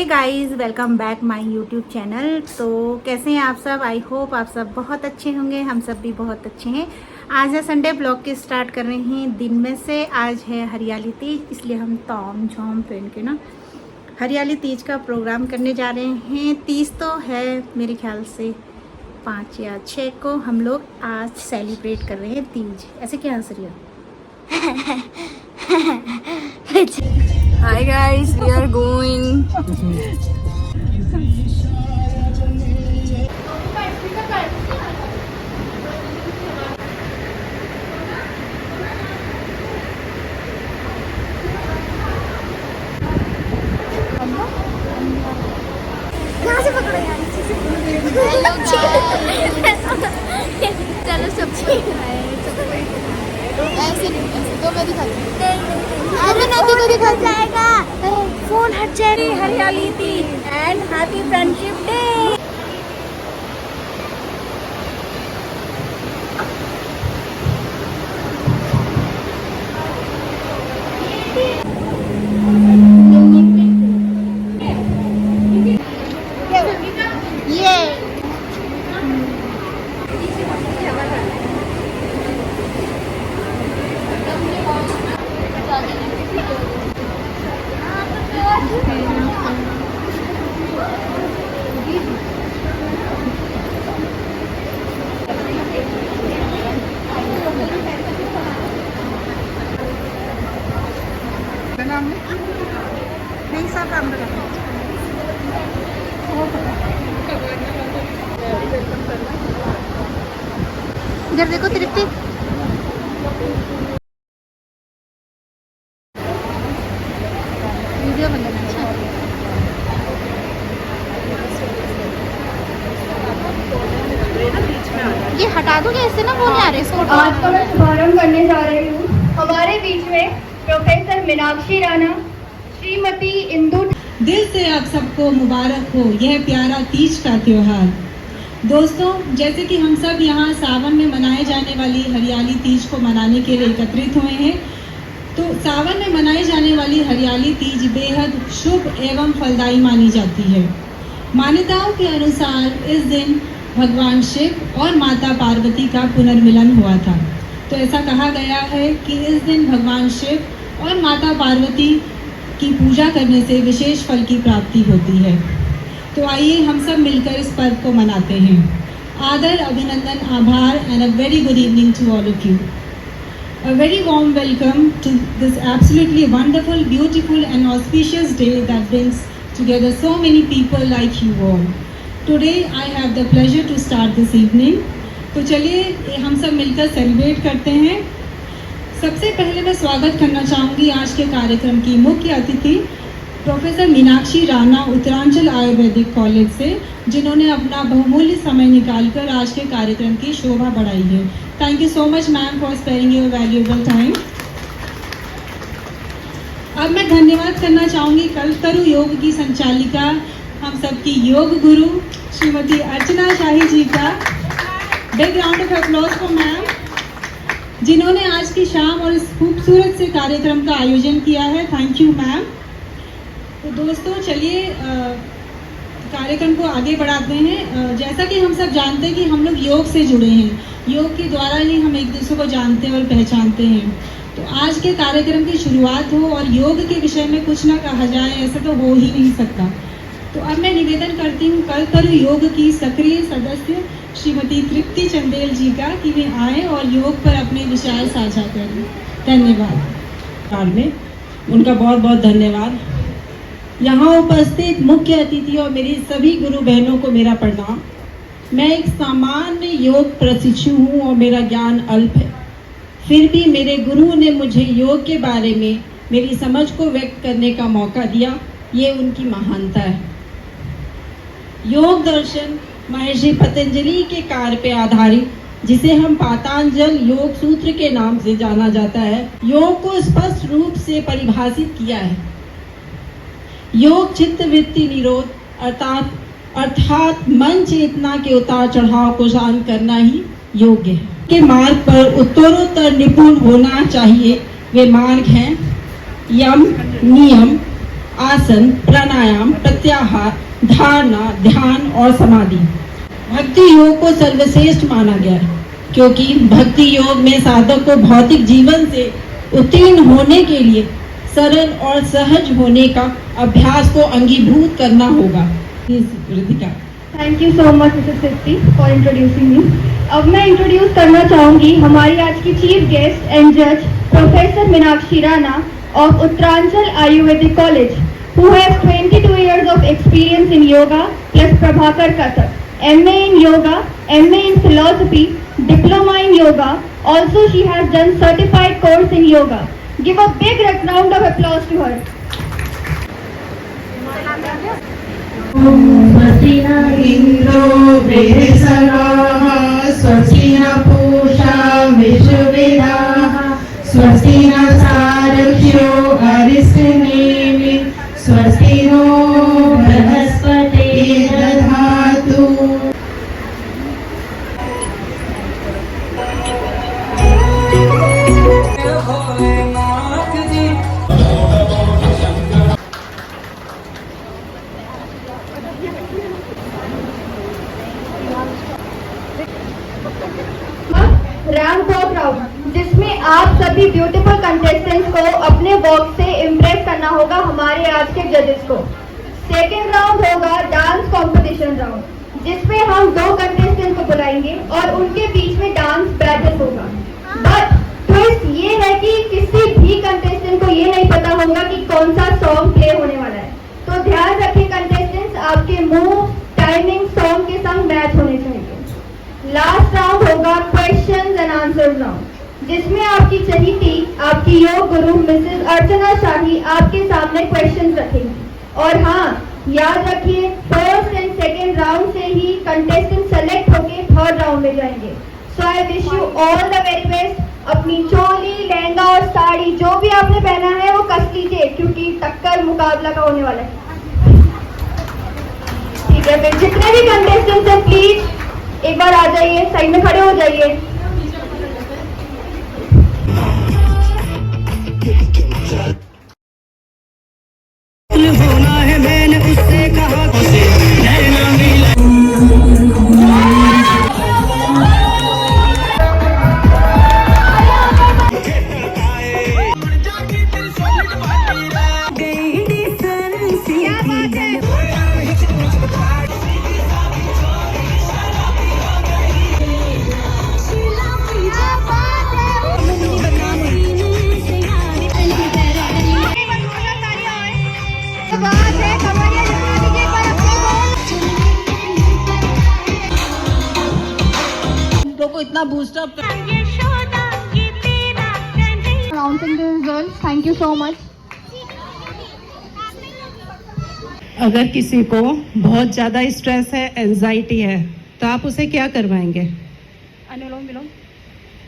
Hey guys, welcome back my YouTube channel. तो कैसे हैं आप सब? आई होप आप सब बहुत अच्छे होंगे। हम सब भी बहुत अच्छे हैं। आज है संडे, ब्लॉग की स्टार्ट कर रहे हैं दिन में से। आज है हरियाली तीज, इसलिए हम ताम झाम पहन के ना हरियाली तीज का प्रोग्राम करने जा रहे हैं। तीज तो है मेरे ख्याल से 5 या 6 को हम लोग आज सेलिब्रेट कर रहे हैं तीज। ऐसे क्या हंस रही हो? Hi guys, we are going. यहाँ से पकड़ो यार, चलो सब ऐसे नहीं, ऐसे तो मैं दिखाती हूँ। अरे ना तो दिखा जाएगा, फोन हट जाएगी। हरियाली Teej and happy friendship day. नहीं सब काम इधर देखो तृप्ति। वीडियो बनाना अच्छा। ये हटा दो कैसे ना, वो नहीं आ रहे इसको। आज का मैं शुभारंभ करने जा रही हूँ। हमारे बीच में प्रोफेसर मीनाक्षी राणा, श्रीमती इंदु। दिल से आप सबको मुबारक हो यह प्यारा तीज का त्योहार। दोस्तों, जैसे कि हम सब यहाँ सावन में मनाए जाने वाली हरियाली तीज को मनाने के लिए एकत्रित हुए हैं, तो सावन में मनाई जाने वाली हरियाली तीज बेहद शुभ एवं फलदायी मानी जाती है। मान्यताओं के अनुसार इस दिन भगवान शिव और माता पार्वती का पुनर्मिलन हुआ था। तो ऐसा कहा गया है कि इस दिन भगवान शिव और माता पार्वती की पूजा करने से विशेष फल की प्राप्ति होती है। तो आइए हम सब मिलकर इस पर्व को मनाते हैं। आदर, अभिनंदन, आभार and a very good evening to all of you. A very warm welcome to this absolutely wonderful, beautiful and auspicious day that brings together so many people like you all. Today I have the pleasure to start this evening. तो चलिए हम सब मिलकर celebrate करते हैं। सबसे पहले मैं स्वागत करना चाहूँगी आज के कार्यक्रम की मुख्य अतिथि प्रोफेसर मीनाक्षी राणा, उत्तरांचल आयुर्वेदिक कॉलेज से, जिन्होंने अपना बहुमूल्य समय निकालकर आज के कार्यक्रम की शोभा बढ़ाई है। Thank you so much ma'am for sparing your valuable time. अब मैं धन्यवाद करना चाहूँगी कल्पतरु योग की संचालिका, हम सबकी योग गुरु श्रीमती अर्चना शाही जी का। Big round of applause for ma'am, जिन्होंने आज की शाम और इस खूबसूरत से कार्यक्रम का आयोजन किया है। Thank you ma'am. तो दोस्तों चलिए कार्यक्रम को आगे बढ़ाते हैं। जैसा कि हम सब जानते हैं कि हम लोग योग से जुड़े हैं, योग के द्वारा ही हम एक दूसरे को जानते हैं और पहचानते हैं। तो आज के कार्यक्रम की शुरुआत हो और योग के विषय में कुछ ना कहा जाए, ऐसा तो हो ही नहीं सकता। तो अब मैं निवेदन करती हूँ कल्पतरु योग की सक्रिय सदस्य श्रीमती तृप्ति चंदेल जी का कि वे आए और योग पर अपने विचार साझा करें। धन्यवाद। में उनका बहुत बहुत धन्यवाद। यहाँ उपस्थित मुख्य अतिथि और मेरी सभी गुरु बहनों को मेरा प्रणाम। मैं एक सामान्य योग प्रशिक्षु हूँ और मेरा ज्ञान अल्प है, फिर भी मेरे गुरु ने मुझे योग के बारे में मेरी समझ को व्यक्त करने का मौका दिया। ये उनकी महानता है। योग दर्शन महर्षि पतंजलि के कार्य पे आधारित, जिसे हम पातंजल योग सूत्र के नाम से जाना जाता है, योग को स्पष्ट रूप से परिभाषित किया है। योग चित्त वृत्ति निरोध अर्थात मन चेतना के उतार चढ़ाव को शांत करना ही योग्य है। के मार्ग पर उत्तरोत्तर निपुण होना चाहिए। वे मार्ग हैं यम, नियम, आसन, प्राणायाम, प्रत्याहार, धारणा, ध्यान और समाधि। भक्ति योग को सर्वश्रेष्ठ माना गया है क्योंकि भक्ति योग में साधक को भौतिक जीवन से उत्तीर्ण होने के लिए सरल और सहज होने का अभ्यास को अंगीभूत करना होगा। Ritika, thank you so much Mrs Sipti for introducing me. अब मैं इंट्रोड्यूस करना चाहूँगी हमारी आज की चीफ गेस्ट एंड जज professor Meenakshi Rana of Uttaranchal Ayurvedic college who has 22 years of experience in yoga plus Prabhakar Kathak, MA in yoga, MA in philosophy, diploma in yoga. Also she has done certified course in yoga. Give a big round of applause to her. स्वस्ति न इंद्रो वृहस्पतिः स्वस्ति न पूषा विश्ववेदाः स्वस्ति न सारथ्यो अरिष्टनेमि स्वस्ति no बृहस्पतिः दधातु। Ramp walk round जिसमें आप सभी ब्यूटीफुल कंटेस्टेंट्स को अपने वॉक से इम्प्रेस करना होगा हमारे आज के जजेस को। सेकेंड राउंड होगा डांस कंपटीशन राउंड जिसमें हम 2 कंटेस्टेंट को बुलाएंगे और उनके बीच में डांस बैटल होगा। बट ट्विस्ट ये है कि किसी भी कंटेस्टेंट को ये नहीं पता होगा कि कौन सा सॉन्ग प्ले होने वाला है, तो ध्यान रखिए कंटेस्टेंट्स, आपके मूव टाइमिंग सॉन्ग के संग मैच होने चाहिए। लास्ट राउंड होगा क्वेश्चंस एंड आंसर्स राउंड जिसमें आपकी चहीती आपकी योग गुरु मिसेस अर्चना शाही आपके सामने क्वेश्चंस रखेंगी। और हाँ, याद रखिए फर्स्ट एंड सेकेंड राउंड से ही कंटेस्टेंट सेलेक्ट होके थर्ड राउंड में जाएंगे। So I wish you all the very best. अपनी चोली, लहंगा और साड़ी जो भी आपने पहना है वो कस लीजिए क्योंकि टक्कर मुकाबला का होने वाला है। ठीक है, फिर जितने भी कंटेस्टेंट्स हैं प्लीज एक बार आ जाइए, साइड में खड़े हो जाइए। होना है मैंने उससे कहा उसे नैना मिला। इतना boost up Announcing the results. Thank you so much. अगर किसी को बहुत ज़्यादा स्ट्रेस है, एंजाइटी है, तो आप उसे क्या करवाएंगे? अनुलोम विलोम,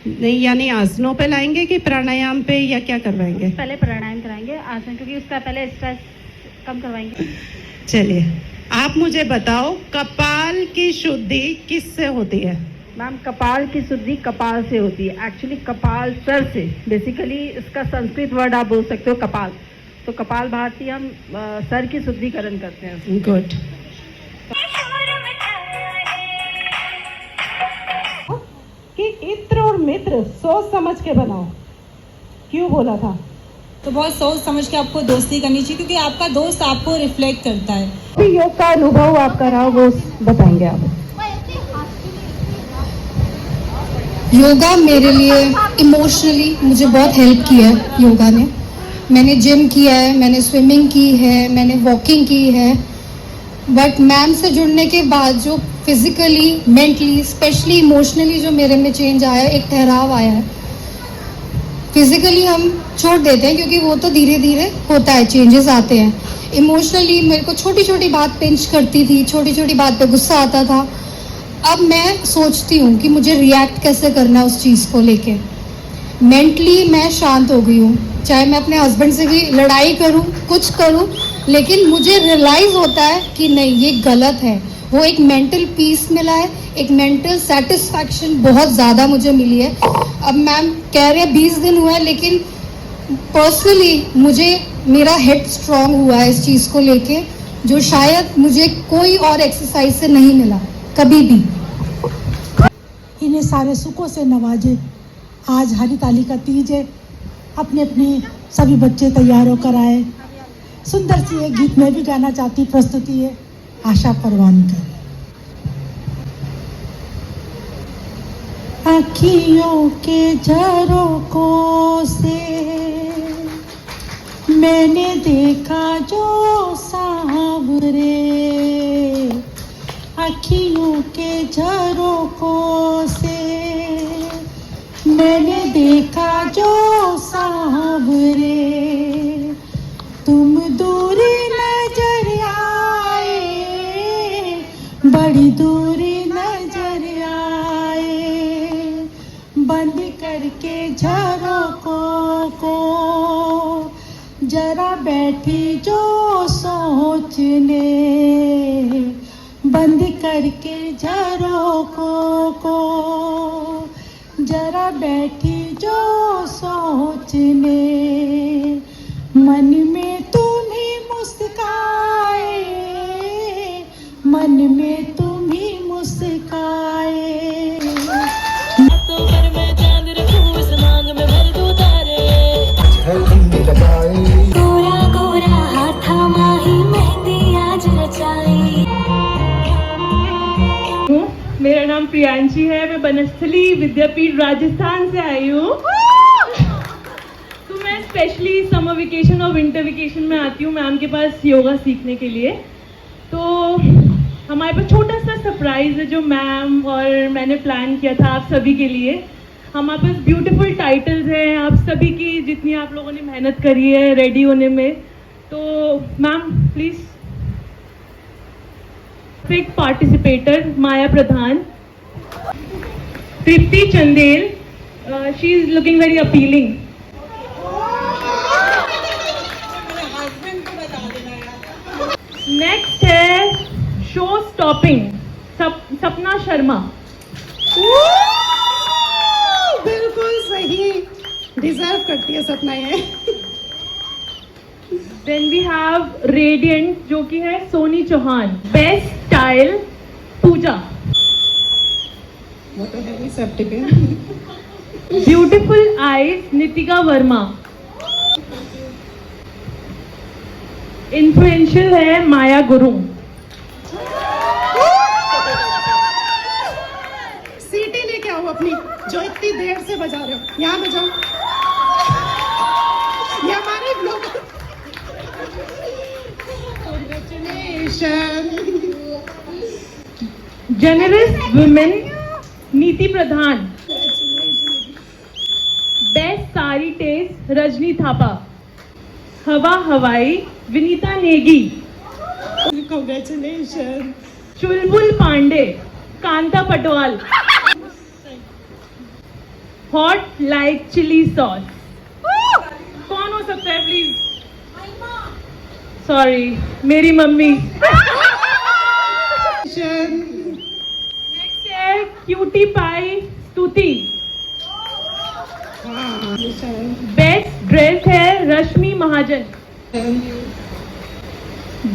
नहीं, यानी आसनों पे लाएंगे कि प्राणायाम पे, या क्या करवाएंगे? पहले प्राणायाम कराएंगे, आसन, क्योंकि उसका पहले स्ट्रेस कम करवाएंगे। चलिए, आप मुझे बताओ कपाल की शुद्धि किससे होती है? मैम, कपाल की शुद्धि कपाल से होती है। एक्चुअली कपाल सर से, बेसिकली इसका संस्कृत वर्ड आप बोल सकते हो कपाल। तो कपाल भारती हम सर की शुद्धिकरण करते हैं। गुड। कि इत्र और मित्र सोच समझ के बनाओ, क्यों बोला था? तो बहुत सोच समझ के आपको दोस्ती करनी चाहिए क्योंकि आपका दोस्त आपको रिफ्लेक्ट करता है। योग का अनुभव आपका रहा वो बताएंगे आप। योगा मेरे लिए इमोशनली मुझे बहुत हेल्प किया है। योगा ने, मैंने जिम किया है, मैंने स्विमिंग की है, मैंने वॉकिंग की है, बट मैम से जुड़ने के बाद जो फिजिकली, मेंटली, स्पेशली इमोशनली जो मेरे में चेंज आया, एक ठहराव आया है। फिजिकली हम छोड़ देते हैं क्योंकि वो तो धीरे धीरे होता है, चेंजेस आते हैं। इमोशनली मेरे को छोटी छोटी बात पिंच करती थी, छोटी छोटी बात पे गुस्सा आता था। अब मैं सोचती हूँ कि मुझे रिएक्ट कैसे करना है उस चीज़ को लेके। मेंटली मैं शांत हो गई हूँ, चाहे मैं अपने हस्बैंड से भी लड़ाई करूँ, कुछ करूँ, लेकिन मुझे रियलाइज़ होता है कि नहीं, ये गलत है। वो एक मेंटल पीस मिला है, एक मेंटल सेटिस्फैक्शन बहुत ज़्यादा मुझे मिली है। अब मैम कह रहे हैं 20 दिन हुआ है, लेकिन पर्सनली मुझे मेरा हेड स्ट्रांग हुआ है इस चीज़ को लेके, जो शायद मुझे कोई और एक्सरसाइज से नहीं मिला कभी भी। इन्हें सारे सुखों से नवाजे। आज हरिताली का तीज है, अपने अपने सभी बच्चे तैयार होकर आए। सुंदर सी एक गीत मैं भी गाना चाहती, प्रस्तुति है आशा परवानकर। अखियों के झरोकों से मैंने देखा जो सांवरे, अखियों के झरोकों से मैंने देखा जो सांवरे, तुम दूरी नजर आए, बड़ी दूरी नजर आए, बंद करके झरोकों को जरा बैठी जो सोचने, बंद करके झरोकों को जरा बैठी जो सोचने, मन में तुम ही मुस्काए, मन में तुम ही मुस्काए। गोरा गोरा हाथा माही मेहंदी आज रचाई। मेरा नाम प्रियांशी है, मैं बनस्थली विद्यापीठ राजस्थान से आई हूँ। तो मैं स्पेशली समर वेकेशन और विंटर वेकेशन में आती हूँ मैम के पास योगा सीखने के लिए। तो हमारे पास छोटा सा सरप्राइज है जो मैम और मैंने प्लान किया था आप सभी के लिए। हमारे पास ब्यूटीफुल टाइटल्स हैं आप सभी की, जितनी आप लोगों ने मेहनत करी है रेडी होने में। तो मैम प्लीज, एक participator Maya Pradhan, Tripti Chandel, she is looking very appealing. Next है शो स्टॉपिंग सपना शर्मा। बिल्कुल सही, डिजर्व करती है सपना ये। देन वी हैव रेडियंट जो कि है सोनी चौहान। बेस्ट स्टाइल पूजा। वो तो है ही सब tiffin. Beautiful eyes Nitika Verma. Influential है माया गुरु। सीटी लेके आओ अपनी, जो इतनी देर से बजा रहे हो, यहाँ बजाओ। ये हमारे blog. Generous women Neeti Pradhan. Best sari taste Rajni Thapa. Hawa Hawai Vinita Negi. Congratulation. Chulbul Pandey Kanta Patwal. Hot like chilli sauce. कौन हो सकता है प्लीज? सॉरी, मेरी मम्मी। नेक्स्ट है cutie pie Stuti. Best dress है Rashmi Mahajan.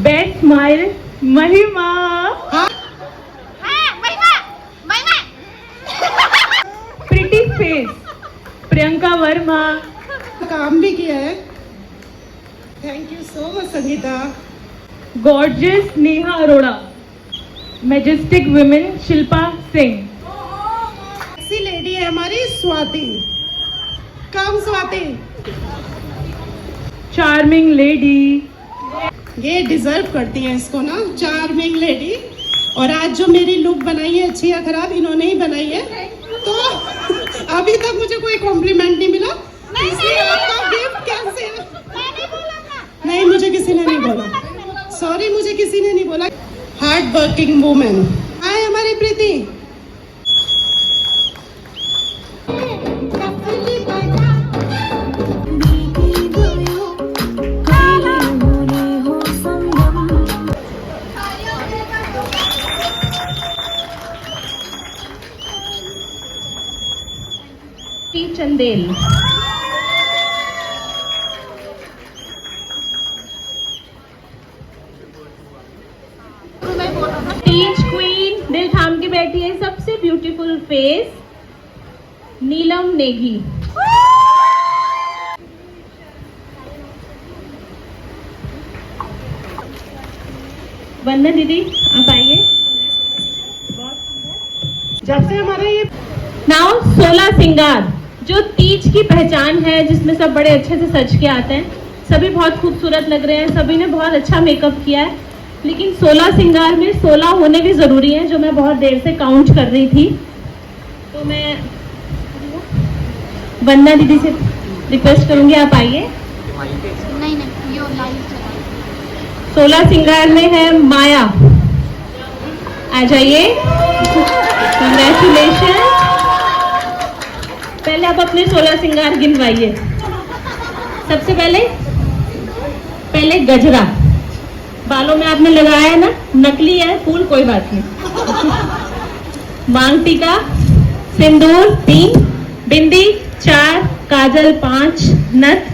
Best smile Mahima. Pretty face Priyanka Verma. काम भी किया है। Thank you so much Sangeeta. Gorgeous Neha Arora. Majestic women Shilpa Singh. ऐसी लेडी है हमारी स्वाति। कम स्वाति। Charming lady. ये डिजर्व करती है इसको ना, चार्मिंग लेडी। और आज जो मेरी लुक बनाई है अच्छी या खराब, इन्होंने ही बनाई है। तो अभी तक मुझे कोई कॉम्प्लीमेंट नहीं मिला, इसलिए आपका गिफ्ट कैसे? नहीं, मुझे किसी ने नहीं बोला। सॉरी, मुझे किसी ने नहीं बोला। Hard working women. हाय हमारी प्रीति। चंदेल। तीज क्वीन दिल थाम के बैठी है, सबसे ब्यूटीफुल फेस नीलम नेगी। वंदना दीदी आप आइए। जब से हमारा ये नाउ 16 सिंगार जो तीज की पहचान है, जिसमें सब बड़े अच्छे से सज के आते हैं, सभी बहुत खूबसूरत लग रहे हैं, सभी ने बहुत अच्छा मेकअप किया है, लेकिन 16 सिंगार में 16 होने भी जरूरी है, जो मैं बहुत देर से काउंट कर रही थी। तो मैं वंदना दीदी से रिक्वेस्ट करूंगी आप आइए। नहीं, यो लाइव 16 सिंगार में है माया, आ जाइए। कंग्रेचुलेशन। पहले आप अपने 16 सिंगार गिनवाइए। सबसे पहले गजरा, बालों में आपने लगाया है ना, नकली है फूल, कोई बात नहीं। मांग टीका, सिंदूर 3, बिंदी 4, काजल 5, नथ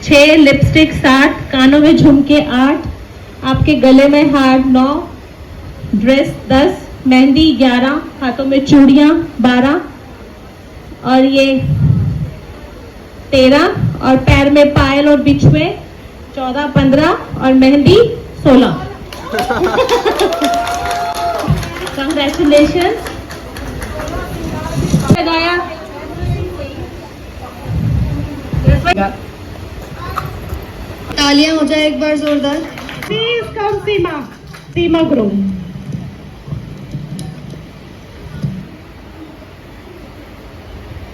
6, लिपस्टिक 7, कानों में झुमके 8, आपके गले में हार 9, ड्रेस 10, मेहंदी 11, हाथों में चूड़ियां 12 और ये 13, और पैर में पायल और बिछुए 14, 15 और मेहंदी 16। कंग्रेचुलेशन। लगाया तालियां हो जाए एक बार जोरदार। Please come Seema grow.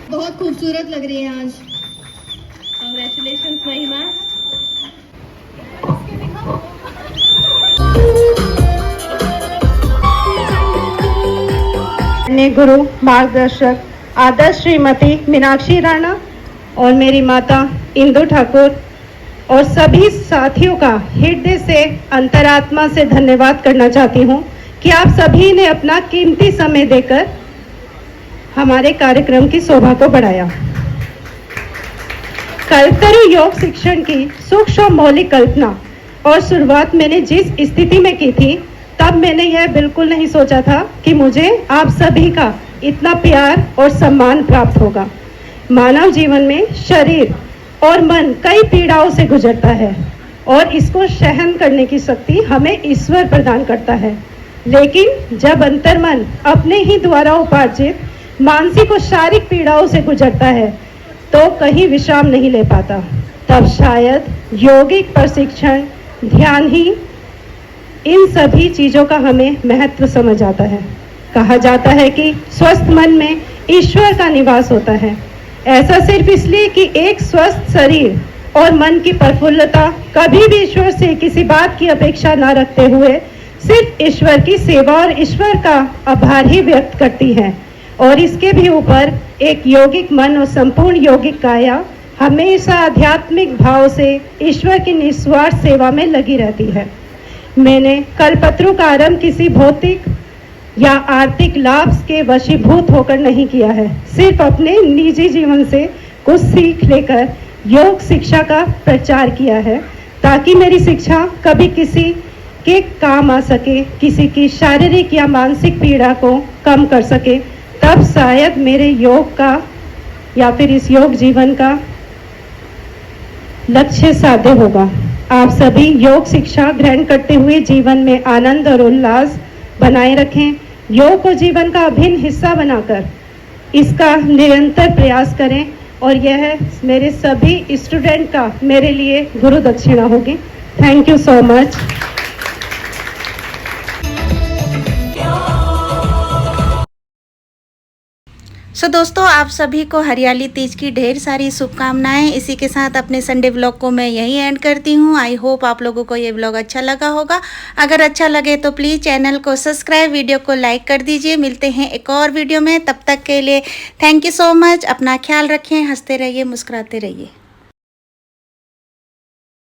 बहुत खूबसूरत लग रही है आज। कंग्रेचुलेशन महिमा। गुरु मार्गदर्शक आदर्श श्रीमती मीनाक्षी राणा और मेरी माता इंदु ठाकुर और सभी साथियों का हृदय से अंतरात्मा से धन्यवाद करना चाहती हूँ कि आप सभी ने अपना कीमती समय देकर हमारे कार्यक्रम की शोभा को बढ़ाया। कल्पतरु योग शिक्षण की सूक्ष्म मौलिक कल्पना और शुरुआत मैंने जिस स्थिति में की थी, तब मैंने यह बिल्कुल नहीं सोचा था कि मुझे आप सभी का इतना प्यार और सम्मान प्राप्त होगा। मानव जीवन में शरीर और मन कई पीड़ाओं से गुजरता है और इसको सहन करने की शक्ति हमें ईश्वर प्रदान करता है, लेकिन जब अंतर्मन अपने ही द्वारा उपार्जित मानसिक और शारीरिक पीड़ाओं से गुजरता है तो कहीं विश्राम नहीं ले पाता। तब शायद यौगिक प्रशिक्षण, ध्यान ही इन सभी चीजों का हमें महत्व समझ आता है। कहा जाता है कि स्वस्थ मन में ईश्वर का निवास होता है। ऐसा सिर्फ इसलिए कि एक स्वस्थ शरीर और मन की प्रफुल्लता कभी भी ईश्वर से किसी बात की अपेक्षा न रखते हुए सिर्फ ईश्वर की सेवा और ईश्वर का आभार ही व्यक्त करती है, और इसके भी ऊपर एक यौगिक मन और संपूर्ण यौगिक काया हमेशा आध्यात्मिक भाव से ईश्वर की निस्वार्थ सेवा में लगी रहती है। मैंने कल्पतरु का आरंभ किसी भौतिक या आर्थिक लाभ के वशीभूत होकर नहीं किया है, सिर्फ अपने निजी जीवन से कुछ सीख लेकर योग शिक्षा का प्रचार किया है, ताकि मेरी शिक्षा कभी किसी के काम आ सके, किसी की शारीरिक या मानसिक पीड़ा को कम कर सके। तब शायद मेरे योग का या फिर इस योग जीवन का लक्ष्य साध्य होगा। आप सभी योग शिक्षा ग्रहण करते हुए जीवन में आनंद और उल्लास बनाए रखें। योग को जीवन का अभिन्न हिस्सा बनाकर इसका निरंतर प्रयास करें, और यह मेरे सभी स्टूडेंट का मेरे लिए गुरु दक्षिणा होगी। Thank you so much. So दोस्तों, आप सभी को हरियाली तीज की ढेर सारी शुभकामनाएं। इसी के साथ अपने संडे व्लॉग को मैं यहीं एंड करती हूं। आई होप आप लोगों को ये व्लॉग अच्छा लगा होगा। अगर अच्छा लगे तो प्लीज़ चैनल को सब्सक्राइब, वीडियो को लाइक कर दीजिए। मिलते हैं एक और वीडियो में, तब तक के लिए थैंक यू सो मच। अपना ख्याल रखें, हंसते रहिए, मुस्कुराते रहिए।